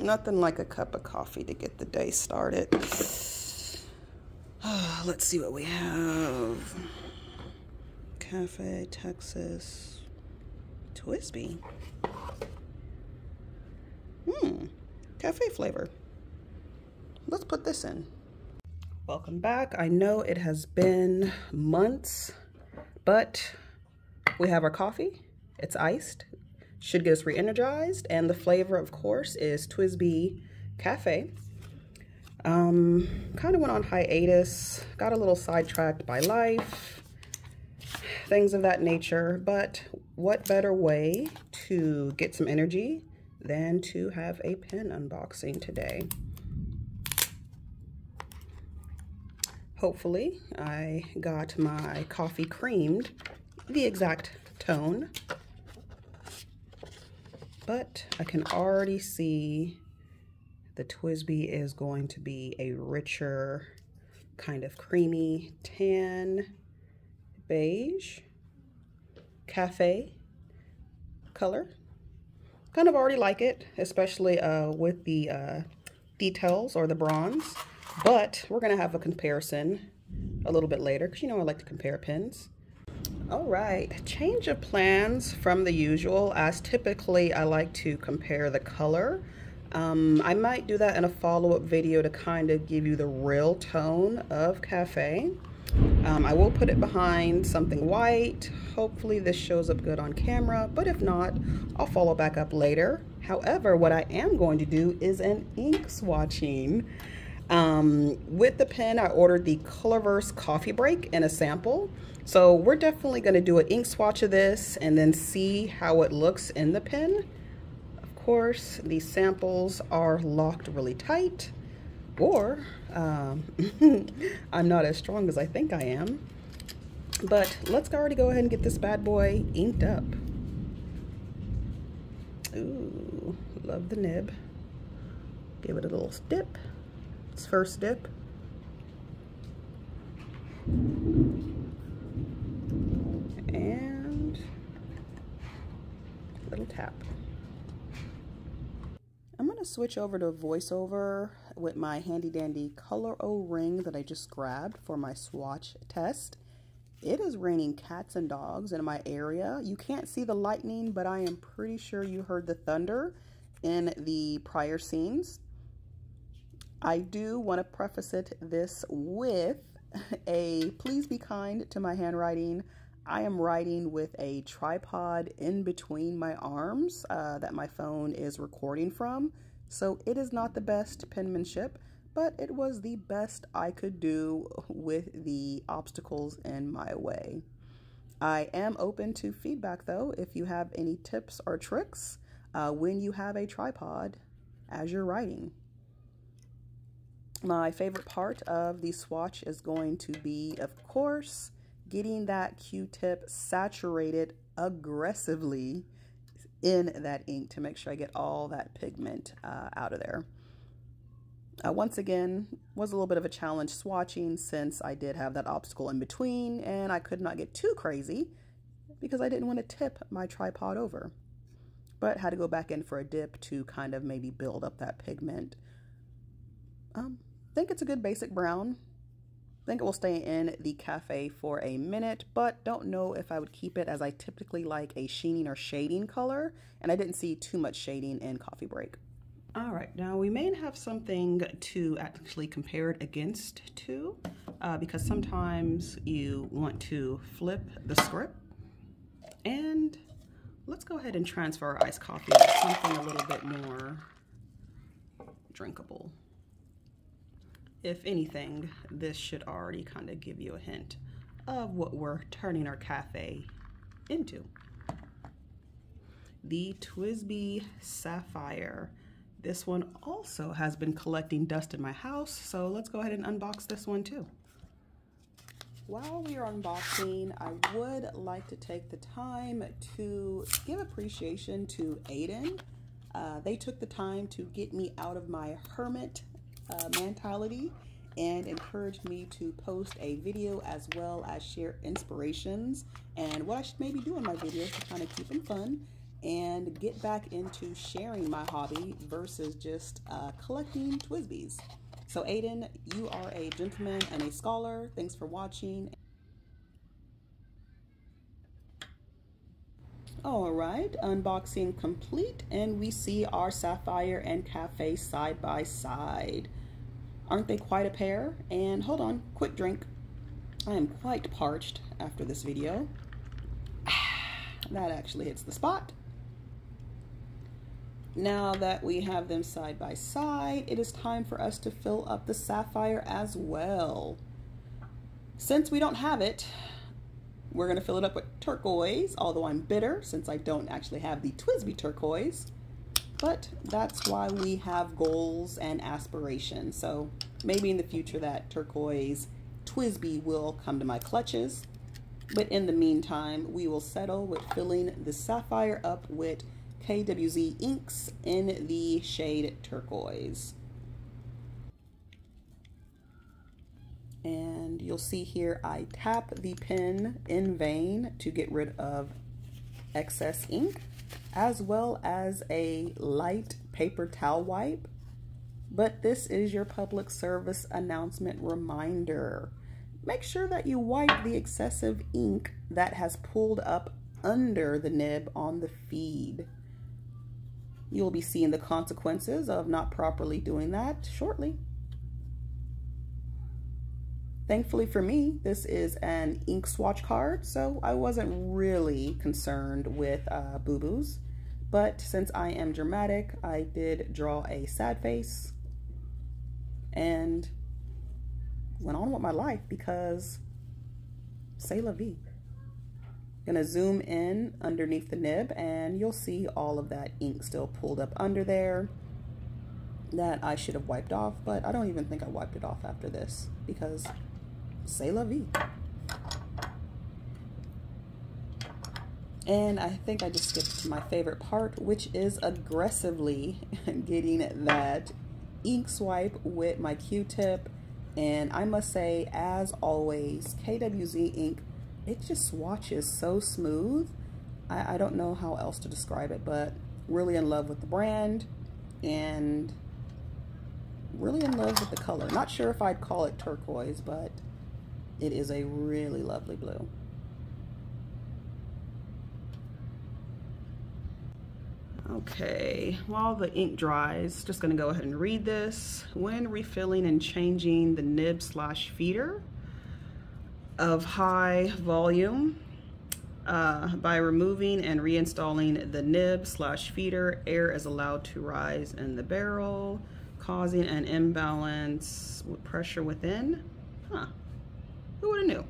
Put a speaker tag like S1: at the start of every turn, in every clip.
S1: Nothing like a cup of coffee to get the day started. Let's see what we have. Cafe, Texas, Twsbi. Cafe flavor. Let's put this in. Welcome back. I know it has been months, but we have our coffee. It's iced. Should get us re-energized. And the flavor, of course, is Twsbi Caffe. Kind of went on hiatus, got a little sidetracked by life, things of that nature, but what better way to get some energy than to have a pen unboxing today. Hopefully I got my coffee creamed the exact tone, but I can already see the Twsbi is going to be a richer, kind of creamy tan beige cafe color. Kind of already like it, especially with the details or the bronze, but we're gonna have a comparison a little bit later because you know I like to compare pens. All right, change of plans from the usual, as typically I like to compare the color. I might do that in a follow-up video to kind of give you the real tone of Cafe. I will put it behind something white. Hopefully this shows up good on camera, but if not, I'll follow back up later. However, what I am going to do is an ink swatching. With the pen, I ordered the Colorverse Coffee Break in a sample. So we're definitely going to do an ink swatch of this and then see how it looks in the pen. Of course, these samples are locked really tight, or I'm not as strong as I think I am. But let's already go ahead and get this bad boy inked up. Ooh, love the nib. Give it a little dip. It's first dip. And a little tap. I'm going to switch over to voiceover with my handy dandy color O-ring that I just grabbed for my swatch test. It is raining cats and dogs in my area. You can't see the lightning, but I am pretty sure you heard the thunder in the prior scenes. I do want to preface this with a please be kind to my handwriting. I am writing with a tripod in between my arms that my phone is recording from. So it is not the best penmanship, but it was the best I could do with the obstacles in my way. I am open to feedback though, if you have any tips or tricks when you have a tripod as you're writing. My favorite part of the swatch is going to be, of course, getting that Q-tip saturated aggressively in that ink to make sure I get all that pigment out of there. Once again, was a little bit of a challenge swatching since I did have that obstacle in between and I could not get too crazy because I didn't want to tip my tripod over, but had to go back in for a dip to kind of maybe build up that pigment. I think it's a good basic brown. I think it will stay in the cafe for a minute, but don't know if I would keep it as I typically like a sheening or shading color, and I didn't see too much shading in Coffee Break. All right, now we may have something to actually compare it against too, because sometimes you want to flip the script. And let's go ahead and transfer our iced coffee to something a little bit more drinkable. If anything, this should already kind of give you a hint of what we're turning our cafe into. The Twsbi Sapphire. This one also has been collecting dust in my house, so let's go ahead and unbox this one too. While we are unboxing, I would like to take the time to give appreciation to Aiden. They took the time to get me out of my hermit mentality and encouraged me to post a video as well as share inspirations and what I should maybe do in my videos to kind of keep them fun. and get back into sharing my hobby versus just collecting Twsbis. So Aiden, you are a gentleman and a scholar. Thanks for watching. All right, unboxing complete, and we see our Sapphire and Caffe side by side. Aren't they quite a pair? And hold on, quick drink. I am quite parched after this video. That actually hits the spot. Now that we have them side by side, it is time for us to fill up the Sapphire as well. Since we don't have it, we're gonna fill it up with turquoise, although I'm bitter since I don't actually have the Twsbi turquoise. But that's why we have goals and aspirations. So maybe in the future that turquoise Twsbi will come to my clutches. But in the meantime, we will settle with filling the Sapphire up with KWZ inks in the shade turquoise. And you'll see here I tap the pen in vain to get rid of excess ink, as well as a light paper towel wipe. But this is your public service announcement reminder. Make sure that you wipe the excessive ink that has pulled up under the nib on the feed. You'll be seeing the consequences of not properly doing that shortly. Thankfully for me, this is an ink swatch card, so I wasn't really concerned with boo-boos. But since I am dramatic, I did draw a sad face and went on with my life because c'est la vie. Gonna zoom in underneath the nib and you'll see all of that ink still pulled up under there that I should have wiped off, but I don't even think I wiped it off after this because c'est la vie. And I think I just skipped to my favorite part, which is aggressively getting that ink swipe with my Q-tip. And I must say, as always, KWZ ink, it just swatches so smooth. I don't know how else to describe it, but really in love with the brand and really in love with the color. Not sure if I'd call it turquoise, but it is a really lovely blue. Okay, while the ink dries, just gonna go ahead and read this. When refilling and changing the nib / feeder of high volume, by removing and reinstalling the nib / feeder, air is allowed to rise in the barrel, causing an imbalance with pressure within. Huh, who would have knew?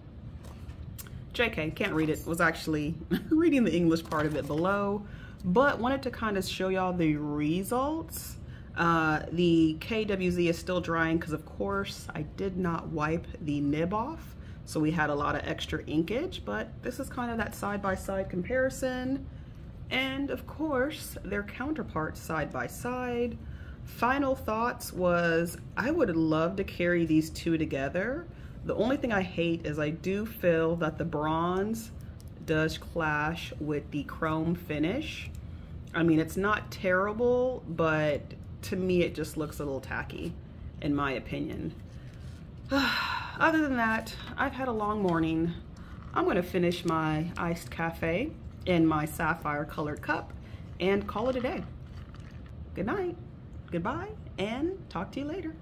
S1: JK, can't read it, was actually reading the English part of it below. But wanted to kind of show y'all the results. The KWZ is still drying because of course I did not wipe the nib off, so we had a lot of extra inkage, but this is kind of that side-by-side comparison. And of course their counterparts side by side. Final thoughts was I would love to carry these two together. The only thing I hate is I do feel that the bronze does clash with the chrome finish. I mean, it's not terrible, but to me it just looks a little tacky in my opinion. Other than that, I've had a long morning. I'm gonna finish my iced cafe in my sapphire colored cup and call it a day. Good night, goodbye, and talk to you later.